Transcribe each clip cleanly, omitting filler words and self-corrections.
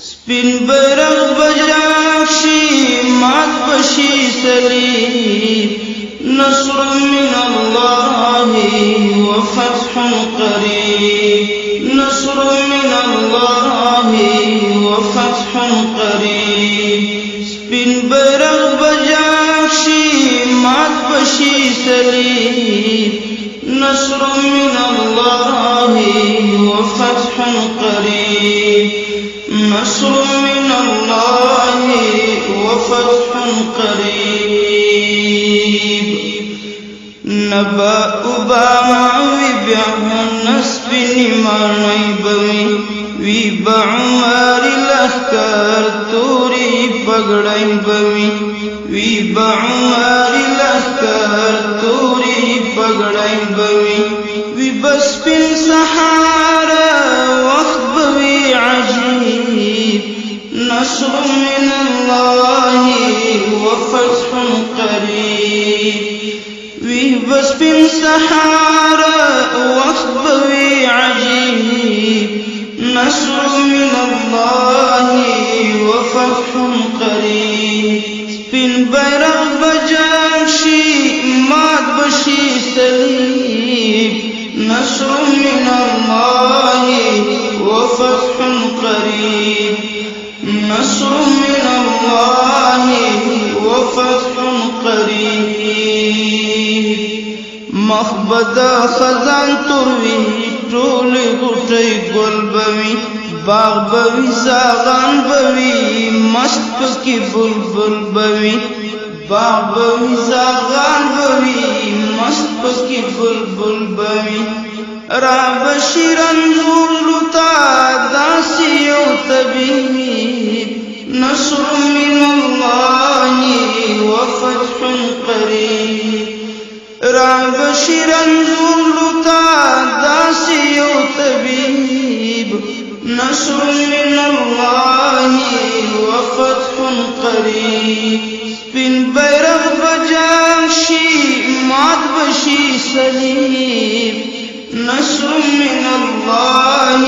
سپین بیرغ بجاکشی مات بشی صلیب نصر من الله وفتح قریب نصر من الله وفتح قریب سپین بیرغ بجاکشی مات بشی صلیب نصر من الله وفتح قریب نصر من الله وفتح قریب نبا اوباما وی بیا نسبی مانی بوی وی با عمر لخکر توری پگڑائی بوی وی با عمر لخکر توری پگڑائی بوی وی بس پن سحارا وقت بوی عجیب نصر من الله وفتح قریب وی بس پن سحارا وقت بوی عجیب نصر من الله وفتح قریب سپین بیرغ بجاکشی مات بشی صلیب نصر من الله وفتح قریب نصر من الله وفتح قریب مخبد خزان تروی ټول غټي ګل بوي باغ بوي ساغان بوي مست پکې بلبل بوي باغ بوي ساغان بوي مست پکې بلبل بوي را بشیرن زولتا داسی او طبیب نصر من الله وفتح قریب را بشیرن زولتا داسی او طبیب نصر من الله وفتح قریب سپین بیرغ بجاکشی مات بشی صلیب نصر من الله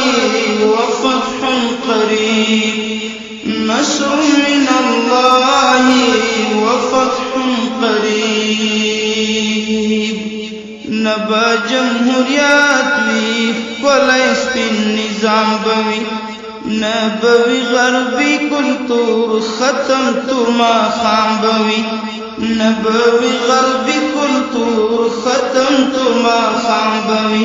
وفتح قریب نصر من الله وفتح قریب نبا جمهوریت وی کولای سپین نظام بوی نبوی غربی کلتور ختم تور ما خام بوی نبوی غربی کلتور ختم تور ما خام بوی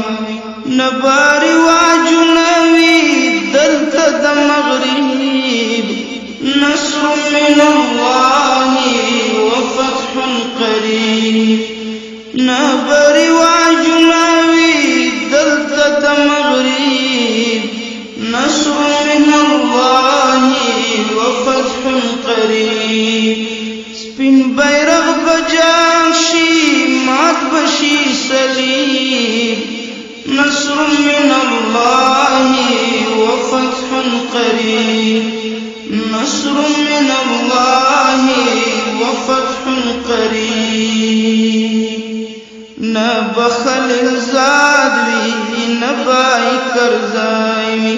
نبا رواجو نوی دلتا د مغرب نصر من الله وفتح قریب نبا رواجو نوی دلتا د مغرب نصر من الله وفتح قریب سپین بیرغ بجاکشی مات بشی صلیب نصر من الله وفتح قریب نصر من الله وفتح قریب نبخل زاد وی نبائی کرزائی وی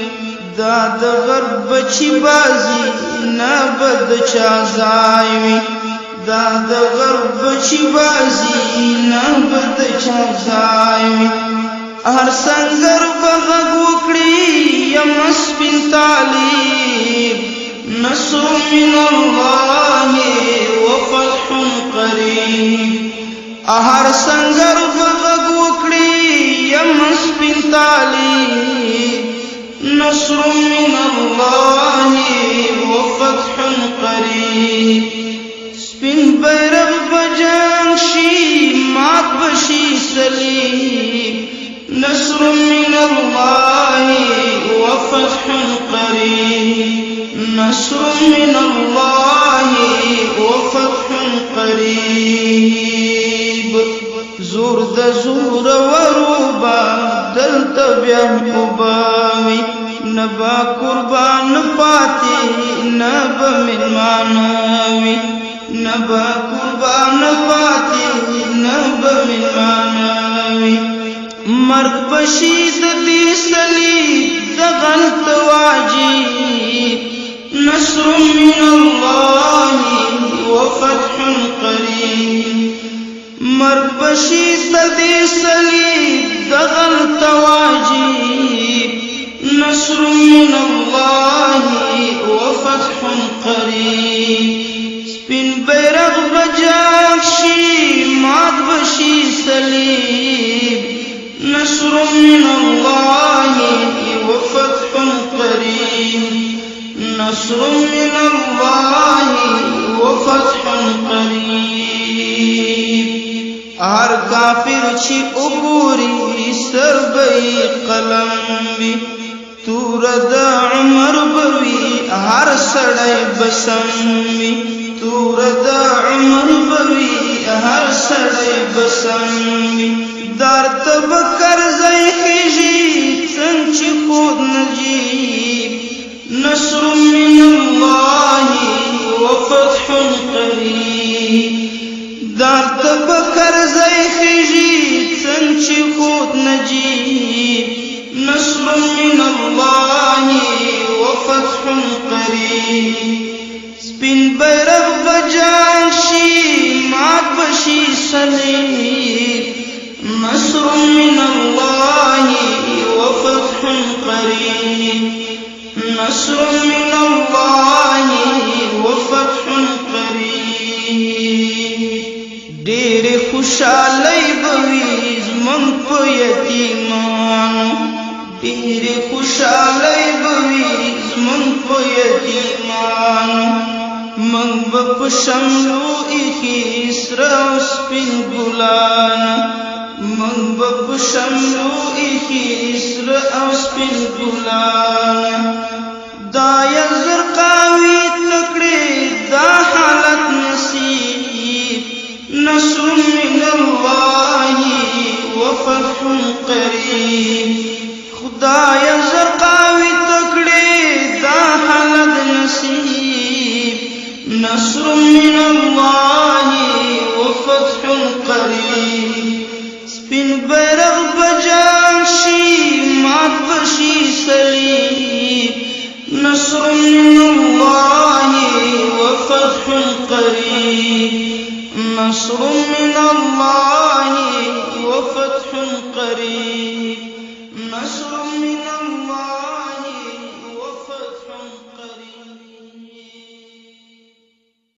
داد غرب بچی بازی نبد چازائی وی داد غرب بچی بازی نبد چازائی وی هر سنگر بغږ وکړي یم سپین طالب نصر من الله وفتح قریب هر سنگر بغږ وکړي یم سپین طالب نصر من الله وفتح قریب سپین بیرغ بجاکشی مات بشی صلیب نصر من الله وفتح قریب نصر من الله وفتح قریب زور د زور وروبا دلتا بیا اوباوی نبا قربان پاتی نبا ملماناوی نبا قربان پاتی نبا ملماناوی مرگ بشید دی سلی دغلط واجی دې صلیب دغل تواجب نصر من الله وفتح قریب سپین بیرغ بجاک شي مات بشي صلیب نصر من الله وفتح قریب نصر من الله وفتح قریب هر کافر چې وګوري سر به قلم وي تور د عمر بوي هر سړی بسم وي تور د عمر بوي هر سړی بسم وي دار تب کرزی خیجی څنګه چې خود نجیب نصر من الله وفتح قریب دار تب کرزی خیجی څنګه چې خود نجیب نصر من الله وفتح قریب سپین بیرغ بجان شي مات بشي صلیب نصر من الله وفتح قریب نصر من الله وفتح قریب ډېر خوشالۍ به وي زموږ په یتیمانو ډېر خوشالۍ به وي زموږ په یتیمانو موږ به په شملو ایښي سره او سپین ګلانو موږ به په شملو ایښي سره او سپین ګلانو دا یا زرقاوي تکړې دا حالت نصیب نصر من الله وفتح قریب خدایا زرقاوي تکړې دا حالت نصیب نصر من الله وفتح قریب سپین بیرغ بجان شي مات بشي صلیب نصر من الله وفتح قریب نصر من الله وفتح قریب نصر من